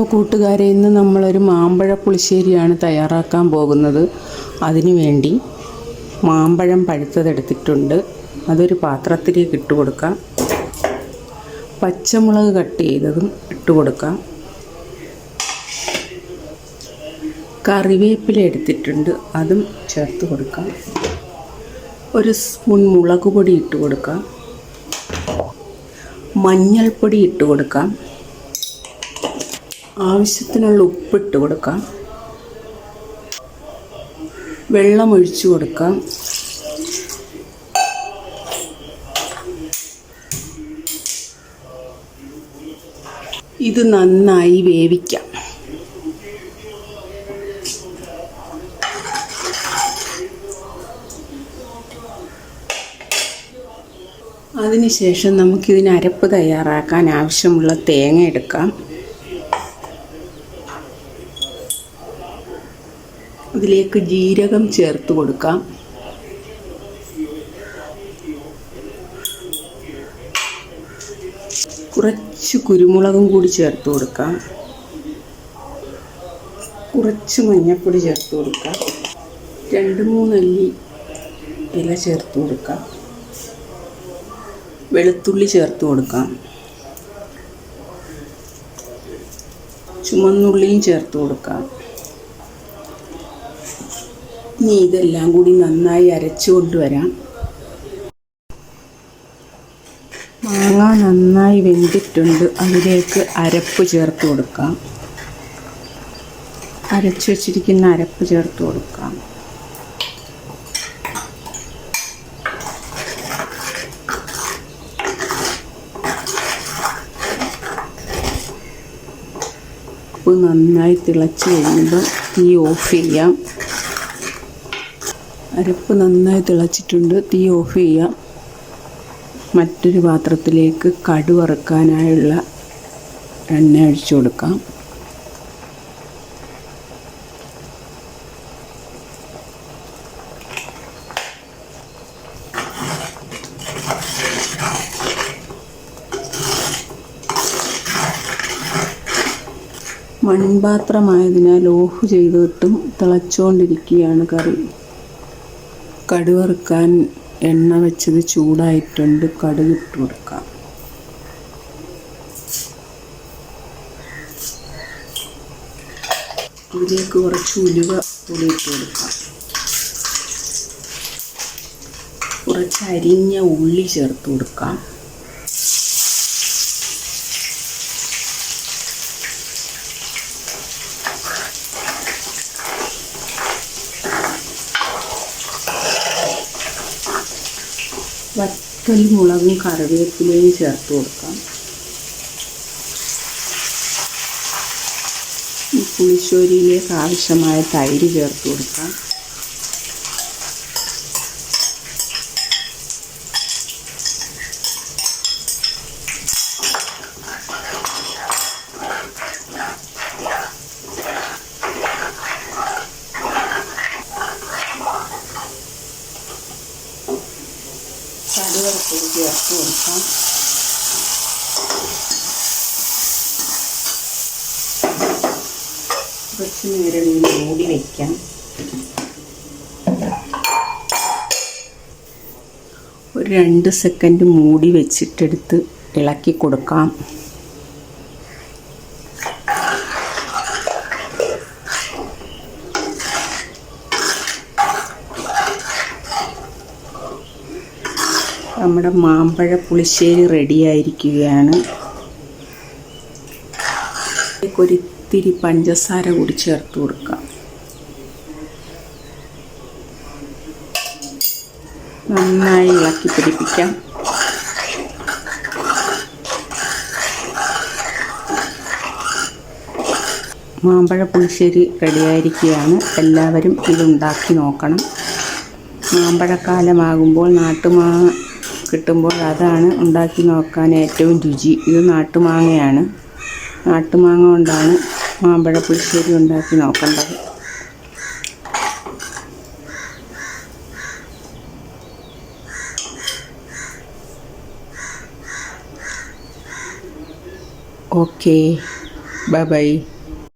കൂട്ടുകാരെ, ഇന്ന് നമ്മളൊരു മാമ്പഴ പുളിശ്ശേരിയാണ് തയ്യാറാക്കാൻ പോകുന്നത്. അതിനുവേണ്ടി മാമ്പഴം പഴുത്തതെടുത്തിട്ടുണ്ട്. അതൊരു പാത്രത്തിലേക്ക് ഇട്ട് കൊടുക്കാം. പച്ചമുളക് കട്ട് ചെയ്തതും ഇട്ട് കൊടുക്കാം. കറിവേപ്പില എടുത്തിട്ടുണ്ട്, അതും ചേർത്ത് കൊടുക്കാം. ഒരു സ്പൂൺ മുളക് പൊടി ഇട്ട് കൊടുക്കാം. മഞ്ഞൾപ്പൊടി ഇട്ട് കൊടുക്കാം. ആവശ്യത്തിനുള്ള ഉപ്പിട്ട് കൊടുക്കാം. വെള്ളം ഒഴിച്ചു കൊടുക്കാം. ഇത് നന്നായി വേവിക്കാം. അതിനുശേഷം നമുക്കിതിന് അരപ്പ് തയ്യാറാക്കാൻ ആവശ്യമുള്ള തേങ്ങ എടുക്കാം. അതിലേക്ക് ജീരകം ചേർത്ത് കൊടുക്കാം. കുറച്ച് കുരുമുളകും കൂടി ചേർത്ത് കൊടുക്കാം. കുറച്ച് മഞ്ഞൾപ്പൊടി ചേർത്ത് കൊടുക്കാം. 2-3 അല്ലി ഇല ചേർത്ത് കൊടുക്കാം. വെളുത്തുള്ളി ചേർത്ത് കൊടുക്കാം. ചുമന്നുള്ളിയും ചേർത്ത് കൊടുക്കാം. ഇനി ഇതെല്ലാം കൂടി നന്നായി അരച്ചു കൊണ്ടുവരാം. മാങ്ങ നന്നായി വെന്തിട്ടുണ്ട്. അതിലേക്ക് അരപ്പ് ചേർത്ത് കൊടുക്കാം. അരച്ചു വച്ചിരിക്കുന്ന അരപ്പ് ചേർത്ത് കൊടുക്കാം. ഉപ്പ് നന്നായി തിളച്ച് കഴിയുമ്പോൾ തീ ഓഫ് ചെയ്യാം. അരപ്പ് നന്നായി തിളച്ചിട്ടുണ്ട്. തീ ഓഫ് ചെയ്യാം. മറ്റൊരു പാത്രത്തിലേക്ക് കടുക് വറുക്കാനായുള്ള എണ്ണ ഒഴിച്ചു കൊടുക്കാം. മൺപാത്രമായതിനാൽ ഓഫ് ചെയ്തിട്ടും തിളച്ചുകൊണ്ടിരിക്കുകയാണ് കറി. കടുക് വറുക്കാൻ എണ്ണ വെച്ചത് ചൂടായിട്ടുണ്ട്. കടുക് ഇട്ട് കൊടുക്കാം. ഇതിലേക്ക് കുറച്ച് ഉലുവ പൊടി ഇട്ട് കൊടുക്കാം. കുറച്ച് അരിഞ്ഞ ഉള്ളി ചേർത്ത് കൊടുക്കാം. വറ്റൽ മുളകും കറിവേപ്പിലയും ചേർത്ത് കൊടുക്കാം. ഈ പുളിശ്ശേരിയിലേക്ക് ആവശ്യമായ തൈര് ചേർത്ത് കൊടുക്കാം. കടുവറുപ്പൊടി ചേർത്ത് കൊടുക്കാം. കുറച്ച് നേരം മൂടി വയ്ക്കാം. ഒരു 2 സെക്കൻഡ് മൂടി വെച്ചിട്ടെടുത്ത് ഇളക്കി കൊടുക്കാം. നമ്മുടെ മാമ്പഴ പുളിശ്ശേരി റെഡിയായിരിക്കുകയാണ്. ഒരിത്തിരി പഞ്ചസാര കൂടി ചേർത്ത് കൊടുക്കാം. നന്നായി ഇളക്കി പിടിപ്പിക്കാം. മാമ്പഴ പുളിശ്ശേരി റെഡിയായിരിക്കുകയാണ്. എല്ലാവരും ഇതുണ്ടാക്കി നോക്കണം. മാമ്പഴക്കാലമാകുമ്പോൾ നാട്ടുമാങ്ങ കിട്ടുമ്പോൾ അതാണ് ഉണ്ടാക്കി നോക്കാൻ ഏറ്റവും രുചി. ഇത് നാട്ടുമാങ്ങയാണ്. നാട്ടുമാങ്ങ കൊണ്ടാണ് മാമ്പഴ പുളിശ്ശേരി ഉണ്ടാക്കി നോക്കേണ്ടത്. ഓക്കേ. Bye bye.